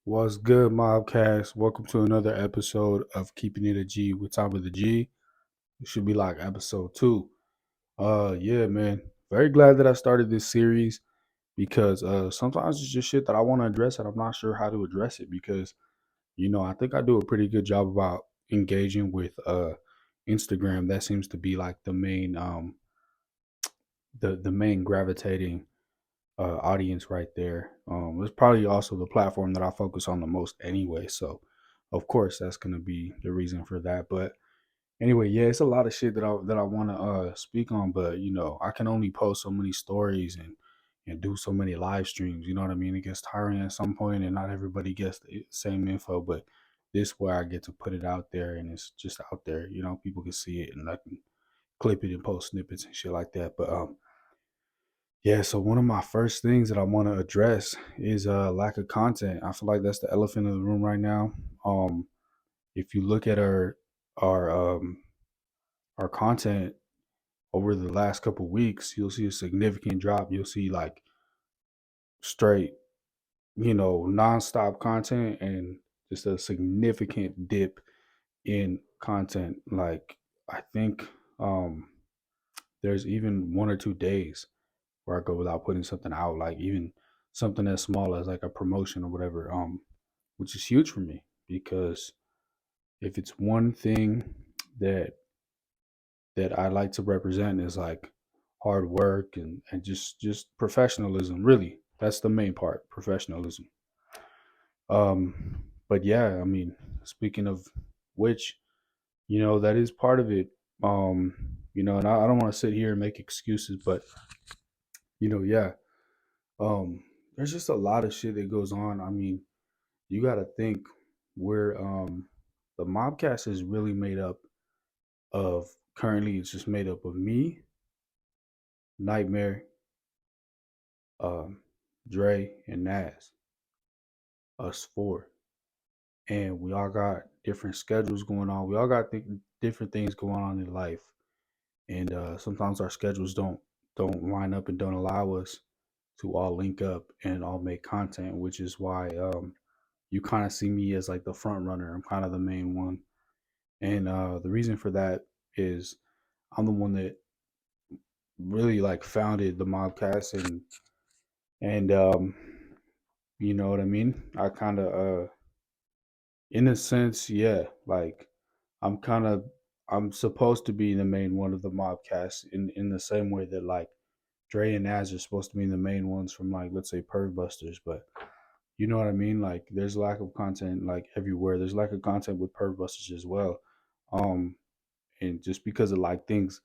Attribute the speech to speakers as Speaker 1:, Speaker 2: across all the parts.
Speaker 1: What's good, Mobcast? Welcome to another episode of Keeping It a G with TommyThaGee. It should be like episode 2. Yeah, man. Very glad that I started this series because sometimes it's just shit that I want to address and I'm not sure how to address it because I think I do a pretty good job about engaging with Instagram. That seems to be like the main gravitating audience right there. It's probably also the platform that I focus on the most anyway. So, of course, that's gonna be the reason for that. But anyway, yeah, it's a lot of shit that I want to speak on. But I can only post so many stories and do so many live streams. You know what I mean? It gets tiring at some point, and not everybody gets the same info. But this way, I get to put it out there, and it's just out there. People can see it, and I can clip it and post snippets and shit like that. But yeah, so one of my first things that I want to address is lack of content. I feel like that's the elephant in the room right now. Um, if you look at our our content over the last couple weeks, you'll see a significant drop. You'll see like straight, nonstop content and just a significant dip in content. Like I think there's even 1 or 2 days where I go without putting something out, like even something as small as like a promotion or whatever, which is huge for me because if it's one thing that that I like to represent is like hard work and just professionalism. Really, that's the main part, professionalism. But yeah, I mean, speaking of which, that is part of it. And I don't want to sit here and make excuses, but yeah, Um, there's just a lot of shit that goes on. I mean, you got to think where the Mobcast is really made up of. Currently, it's just made up of me, Nightmare, um, Dre, and Nas. Us four, and we all got different schedules going on. We all got different things going on in life, and sometimes our schedules don't line up and don't allow us to all link up and all make content, which is why you kind of see me as like the front runner. I'm kind of the main one. And the reason for that is I'm the one that really like founded the Mobcast and you know what I mean? I kind of in a sense, yeah, like I'm kind of I'm supposed to be the main one of the Mobcast in the same way that like Dre and Naz are supposed to be the main ones from like let's say Perv Busters, but you know what I mean? Like there's lack of content like everywhere. There's lack of content with Perv Busters as well. Um and just because of like things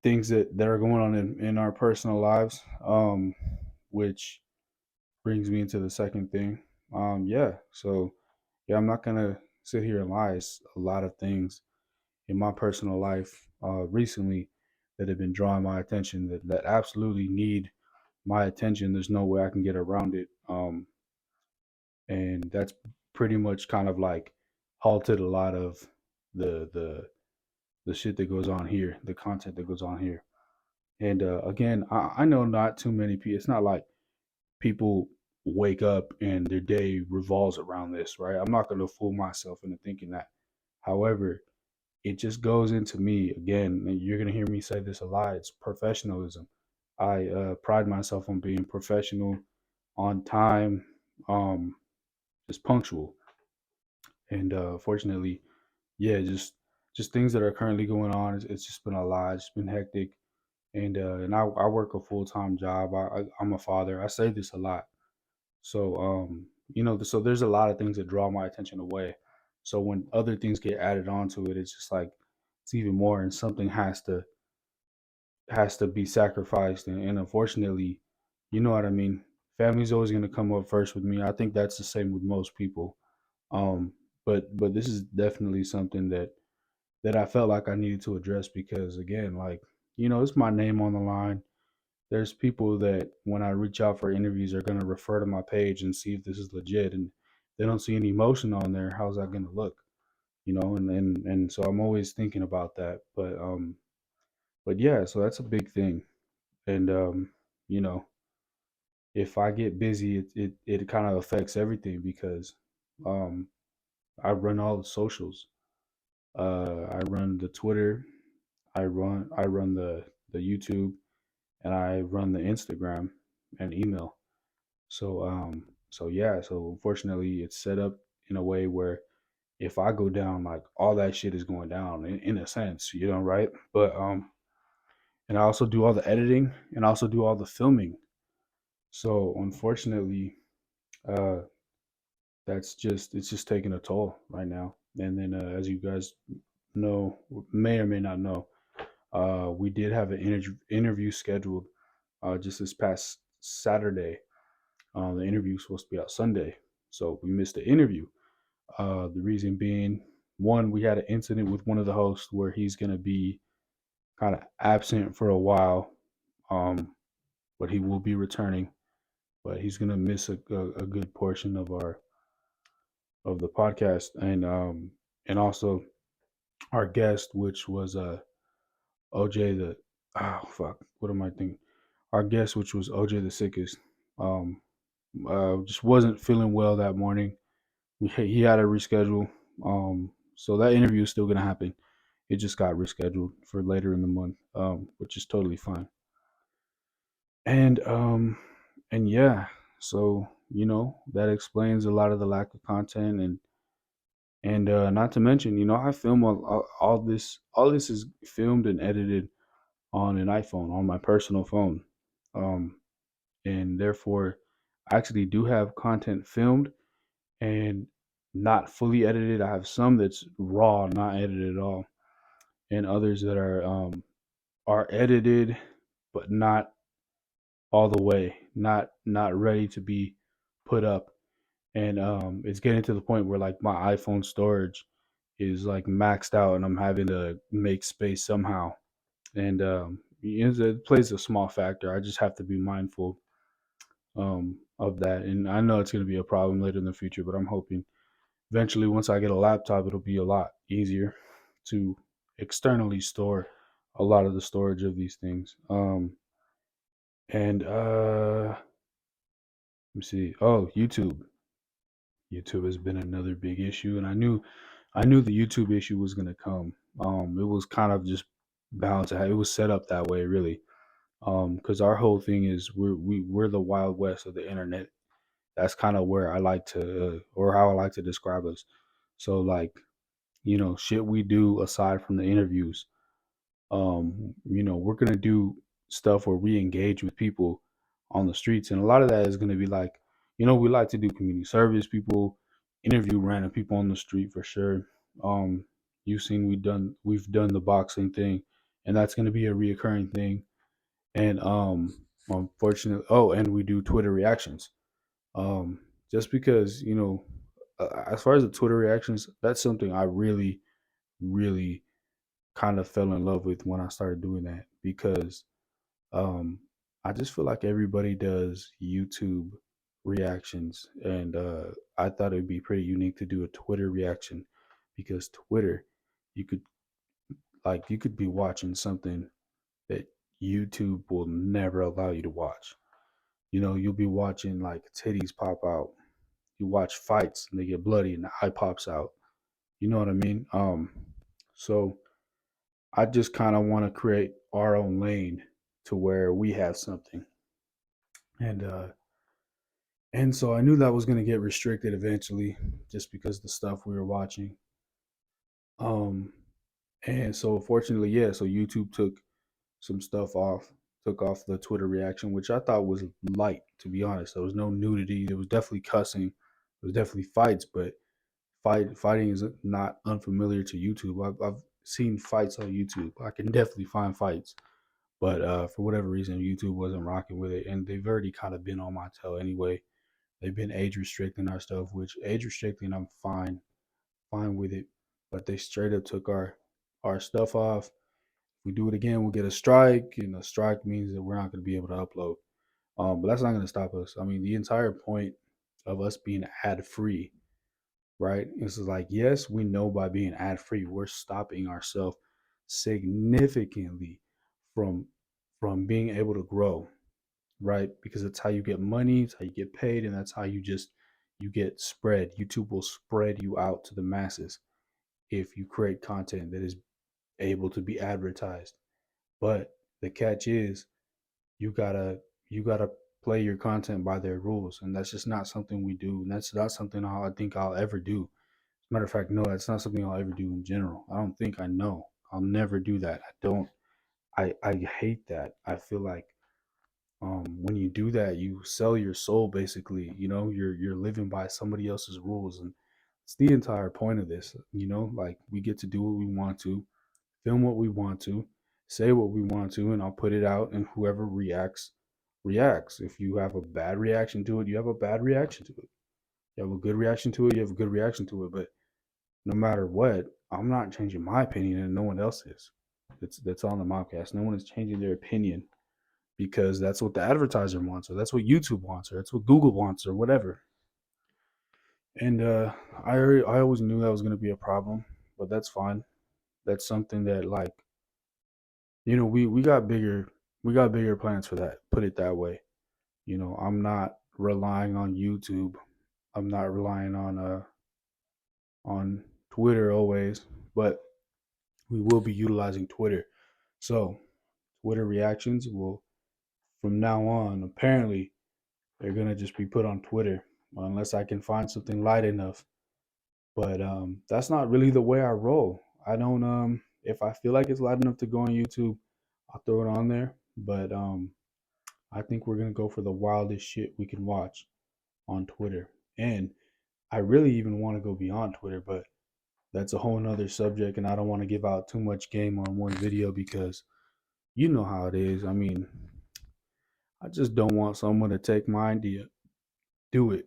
Speaker 1: that are going on in our personal lives, which brings me into the second thing. Yeah, so yeah, I'm not gonna sit here and lie. It's a lot of things in my personal life recently that have been drawing my attention that absolutely need my attention. There's no way I can get around it. And that's pretty much kind of like halted a lot of the the the shit that goes on here, the content that goes on here. And again, I know not too many people. It's not like people wake up and their day revolves around this, right? I'm not going to fool myself into thinking that. However, it just goes into me again. And you're going to hear me say this a lot. It's professionalism. I pride myself on being professional, on time, um, just punctual. And fortunately, yeah, just things that are currently going on. It's just been a lot. It's been hectic and I work a full time job. I'm a father. I say this a lot. So so there's a lot of things that draw my attention away. So when other things get added onto it, it's just like it's even more, and something has to be sacrificed. And unfortunately, you know what I mean. Family's always going to come up first with me. I think that's the same with most people. Um, but this is definitely something that I felt like I needed to address because again, like it's my name on the line. There's people that when I reach out for interviews are going to refer to my page and see if this is legit, and they don't see any emotion on there. How's that going to look? And so I'm always thinking about that. But yeah, so that's a big thing, and you know, if I get busy, it kind of affects everything because um, I run all the socials. I run the Twitter, I run the YouTube, and I run the Instagram and email. So yeah, so unfortunately it's set up in a way where if I go down, like all that shit is going down in a sense, right? But and I also do all the editing and I also do all the filming. So unfortunately, uh it's just taking a toll right now. And then as you guys know, may or may not know, we did have an interview scheduled just this past Saturday. The interview was supposed to be out Sunday, so we missed the interview. The reason being, one, we had an incident with one of the hosts where he's going to be kind of absent for a while, um, but he will be returning. But he's going to miss a good portion of our of the podcast, and also our guest, which was OJ the oh fuck, what am I thinking? Our guest, which was OJ the sickest, um, just wasn't feeling well that morning. He had to reschedule. So that interview is still gonna happen. It just got rescheduled for later in the month, which is totally fine. And and yeah, so that explains a lot of the lack of content, and not to mention, I film all this. All this is filmed and edited on an iPhone, on my personal phone, um, and therefore, I actually do have content filmed and not fully edited. I have some that's raw, not edited at all, and others that are edited, but not all the way, not ready to be put up. And it's getting to the point where like my iPhone storage is like maxed out, and I'm having to make space somehow. And it plays a small factor. I just have to be mindful of that. And I know it's going to be a problem later in the future, but I'm hoping eventually, once I get a laptop, it'll be a lot easier to externally store a lot of the storage of these things. And let me see. Oh, YouTube. YouTube has been another big issue, and I knew the YouTube issue was gonna come. It was kind of just bound to have. It was set up that way, really. Because our whole thing is we're the wild west of the internet. That's kind of where I like to, or how I like to describe us. So like, shit we do aside from the interviews, we're gonna do stuff where we engage with people on the streets, and a lot of that is gonna be like, we like to do community service. People interview random people on the street for sure. Um, you've seen we've done the boxing thing, and that's gonna be a reoccurring thing. And unfortunately, oh, and we do Twitter reactions. Um, just because as far as the Twitter reactions, that's something I really, really kind of fell in love with when I started doing that because um, I just feel like everybody does YouTube reactions, and I thought it'd be pretty unique to do a Twitter reaction because Twitter, you could you could be watching something that YouTube will never allow you to watch. You'll be watching like titties pop out. You watch fights and they get bloody and the eye pops out. You know what I mean? So I just kind of want to create our own lane to where we have something. And so I knew that was going to get restricted eventually just because the stuff we were watching. Um and so fortunately, yeah, so YouTube took some stuff off, took off the Twitter reaction, which I thought was light, to be honest. There was no nudity, there was definitely cussing, there was definitely fights, but fighting is not unfamiliar to YouTube. I've seen fights on YouTube. I can definitely find fights. But for whatever reason, YouTube wasn't rocking with it, and they've already kind of been on my tail anyway. They've been age restricting our stuff, which age restricting, I'm fine with it. But they straight up took our stuff off. If we do it again, we'll get a strike, and a strike means that we're not going to be able to upload. But that's not going to stop us. I mean, the entire point of us being ad free, right? It's like, yes, we know by being ad free, we're stopping ourselves significantly from being able to grow. right? Because it's how you get money, it's how you get paid, and that's how you get spread. YouTube will spread you out to the masses if you create content that is able to be advertised. But the catch is you gotta you gotta play your content by their rules, and that's just not something we do, and that's not something I think I'll ever do. As a matter of fact, no, that's not something I'll ever do in general. I don't think I know. I'll never do that. I don't. I hate that. I feel like when you do that, you sell your soul basically. You know, you're living by somebody else's rules, and it's the entire point of this. You know, like we get to do what we want to, film what we want to, say what we want to, and I'll put it out, and whoever reacts, reacts. If you have a bad reaction to it, you have a bad reaction to it. You have a good reaction to it, you have a good reaction to it. But no matter what, I'm not changing my opinion, and no one else is. That's on the mobcast. No one is changing their opinion because that's what the advertiser wants, or that's what YouTube wants, or that's what Google wants, or whatever. And I always knew that was going to be a problem, but that's fine. That's something that like we got bigger plans for that. Put it that way. You know, I'm not relying on YouTube. I'm not relying on Twitter always, but we will be utilizing Twitter. So Twitter reactions will from now on apparently they're gonna just be put on Twitter unless I can find something light enough. But that's not really the way I roll. I don't if I feel like it's light enough to go on YouTube, I'll throw it on there. But I think we're gonna go for the wildest shit we can watch on Twitter. And I really even want to go beyond Twitter, but that's a whole nother subject, and I don't want to give out too much game on one video because you know how it is. I mean, I just don't want someone to take my idea, do it,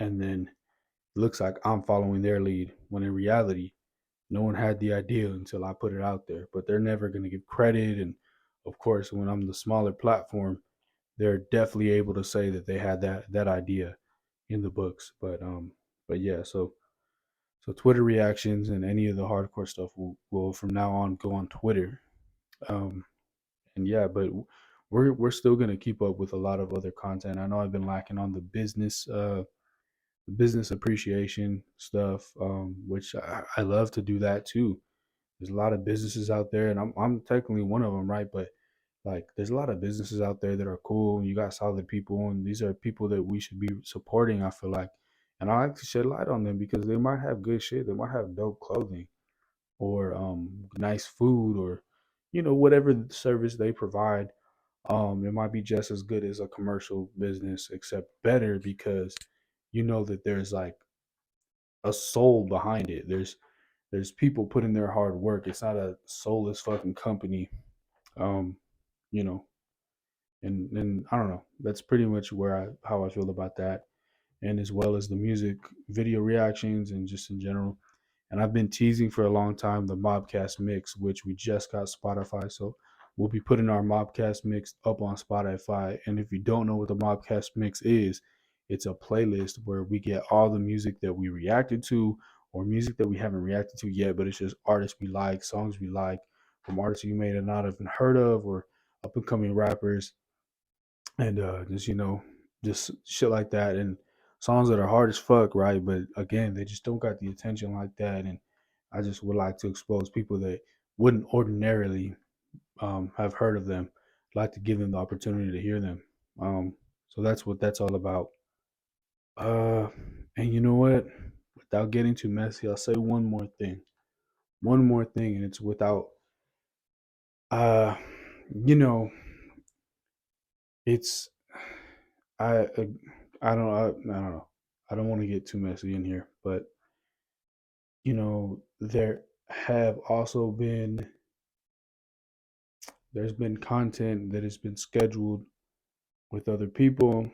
Speaker 1: and then it looks like I'm following their lead when in reality, no one had the idea until I put it out there. But they're never going to give credit. And of course, when I'm the smaller platform, they're definitely able to say that they had that idea in the books. But yeah, so Twitter reactions and any of the hardcore stuff will from now on go on Twitter. Um, and yeah, but we're still gonna keep up with a lot of other content. I know I've been lacking on the business appreciation stuff, which I love to do that too. There's a lot of businesses out there, and I'm technically one of them, right? But like, there's a lot of businesses out there that are cool, and you got solid people, and these are people that we should be supporting. I feel like, and I like to shed light on them because they might have good shit, they might have dope clothing, or nice food, or whatever service they provide. It might be just as good as a commercial business, except better because you know that there's like a soul behind it. There's people putting their hard work. It's not a soulless fucking company. Um, you know, and I don't know. That's pretty much where how I feel about that, and as well as the music video reactions and just in general. And I've been teasing for a long time the Mobcast mix, which we just got Spotify. So we'll be putting our Mobcast mix up on Spotify. And if you don't know what the Mobcast mix is, it's a playlist where we get all the music that we reacted to or music that we haven't reacted to yet, but it's just artists we like, songs we like, from artists you may have not even heard of or up and coming rappers, and just just shit like that, and songs that are hard as fuck, right? But again, they just don't got the attention like that, and I just would like to expose people that wouldn't ordinarily have heard of them. I'd like to give them the opportunity to hear them. So that's what that's all about. uh and you know what, without getting too messy, I'll say one more thing, and it's without uh you know it's I I don't know. I don't want to get too messy in here, but there have also been there's been content that has been scheduled with other people,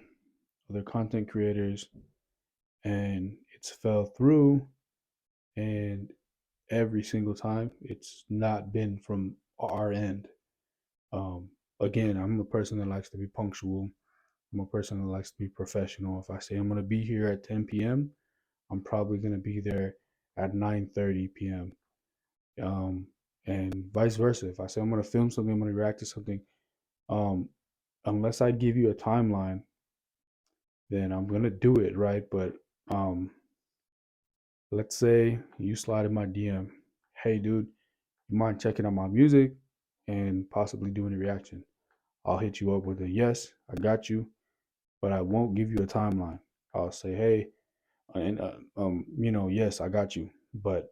Speaker 1: other content creators, and it's fell through, and every single time it's not been from our end. Um Again, I'm a person that likes to be punctual. I'm a person that likes to be professional. If I say I'm going to be here at 10 p.m., I'm probably going to be there at 9:30 p.m. Um, and vice versa. If I say I'm going to film something, I'm going to react to something, um, unless I give you a timeline, then I'm gonna do it, right? But um, let's say you slide in my DM, hey dude, you mind checking out my music and possibly doing a reaction? I'll hit you up with a yes, I got you, but I won't give you a timeline. I'll say, hey, yes, I got you, but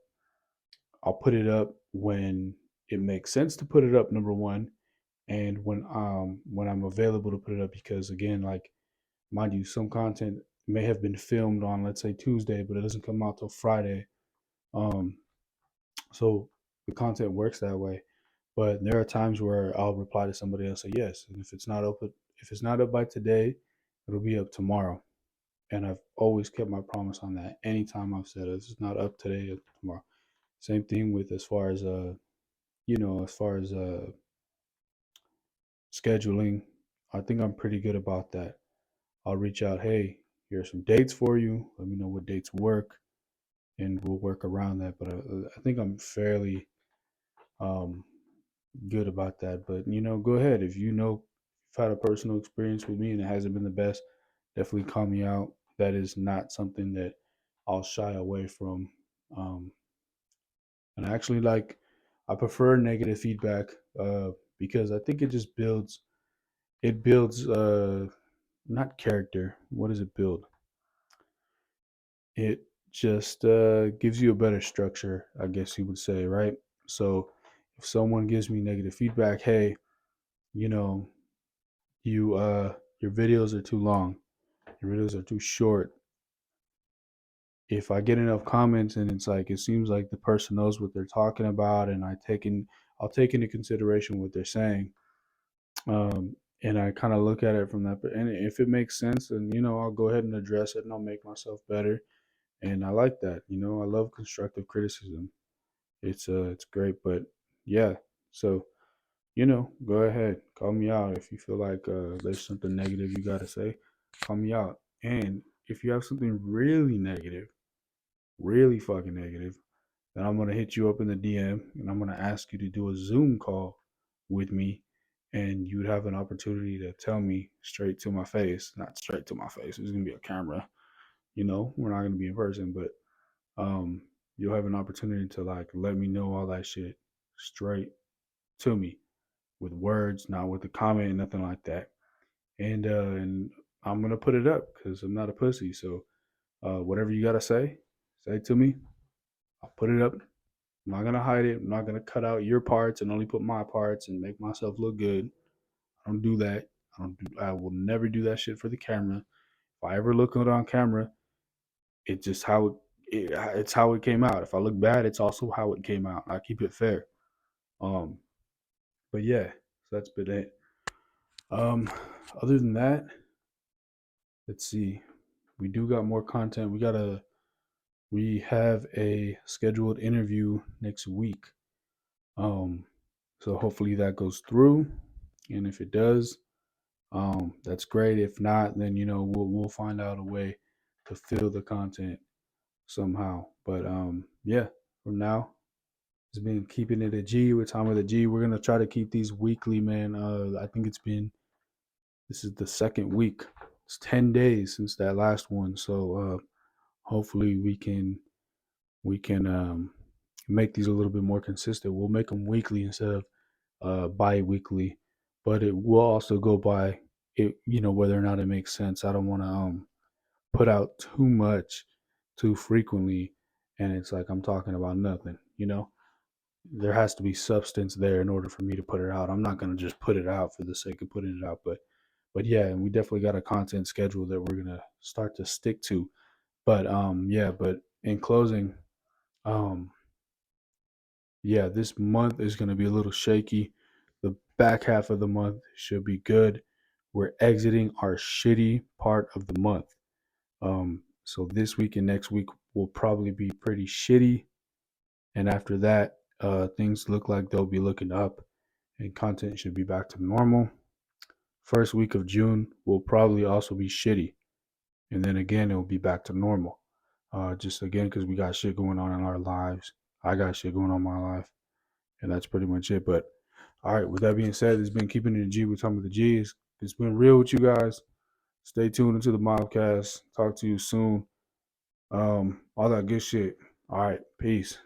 Speaker 1: I'll put it up when it makes sense to put it up. Number one, and when I'm available to put it up, because again, like mind you, some content may have been filmed on, let's say, Tuesday, but it doesn't come out till Friday. Um, so the content works that way. But there are times where I'll reply to somebody else, say yes, and if it's not up by today, it'll be up tomorrow. And I've always kept my promise on that. Anytime I've said if it's not up today, it's tomorrow. Same thing with as far as scheduling. I think I'm pretty good about that. I'll reach out, hey, here's some dates for you. Let me know what dates work, and we'll work around that. But I think I'm fairly um, good about that. But go ahead if you've had a personal experience with me and it hasn't been the best. Definitely call me out. That is not something that I'll shy away from. Um, and actually, like, I prefer negative feedback because I think it just builds. It builds not character. What does it build? It just gives you a better structure, I guess you would say, right? So if someone gives me negative feedback, hey, you know, your videos are too long, your videos are too short. If I get enough comments and it's like it seems like the person knows what they're talking about, and I'll take into consideration what they're saying, and I kind of look at it from that. And if it makes sense, then I'll go ahead and address it, and I'll make myself better. And I like that. I love constructive criticism. It's great. But yeah, so go ahead, call me out if you feel like there's something negative you gotta say. Call me out. And if you have something really negative, really fucking negative, then I'm gonna hit you up in the DM and I'm gonna ask you to do a Zoom call with me, and you would have an opportunity to tell me straight to my face. Not straight to my face. It's gonna be a camera. We're not gonna be in person, but um, you'll have an opportunity to like let me know all that shit straight to me with words, not with a comment, nothing like that. And I'm gonna put it up because I'm not a pussy. So whatever you gotta say to me. I'll put it up. I'm not gonna hide it. I'm not gonna cut out your parts and only put my parts and make myself look good. I don't do that. I will never do that shit for the camera. If I ever look good on camera, it's just it's how it came out. If I look bad, it's also how it came out. I keep it fair. Um, but yeah, so that's been it. Um, other than that, let's see. We do got more content. We have a scheduled interview next week. Um, so hopefully that goes through, and if it does, that's great. If not, then we'll find out a way to fill the content somehow. But yeah, from now it's been keeping it a G with Tom with a G. We're gonna try to keep these weekly, man. I think this is the second week. It's 10 days since that last one, so hopefully we can make these a little bit more consistent. We'll make them weekly instead of bi-weekly, but it will also go by it. Whether or not it makes sense. I don't want to put out too much too frequently, and it's like I'm talking about nothing. There has to be substance there in order for me to put it out. I'm not going to just put it out for the sake of putting it out, but yeah, and we definitely got a content schedule that we're going to start to stick to. But yeah, but in closing, um yeah, this month is going to be a little shaky. The back half of the month should be good. We're exiting our shitty part of the month. So this week and next week will probably be pretty shitty, and after that, things look like they'll be looking up, and content should be back to normal. First week of June will probably also be shitty, and then again it will be back to normal. Just again because we got shit going on in our lives. I got shit going on in my life, and that's pretty much it. But all right, with that being said, it's been keeping it a G with some of the G's. It's been real with you guys. Stay tuned into the Mobcast. Talk to you soon. All that good shit. All right. Peace.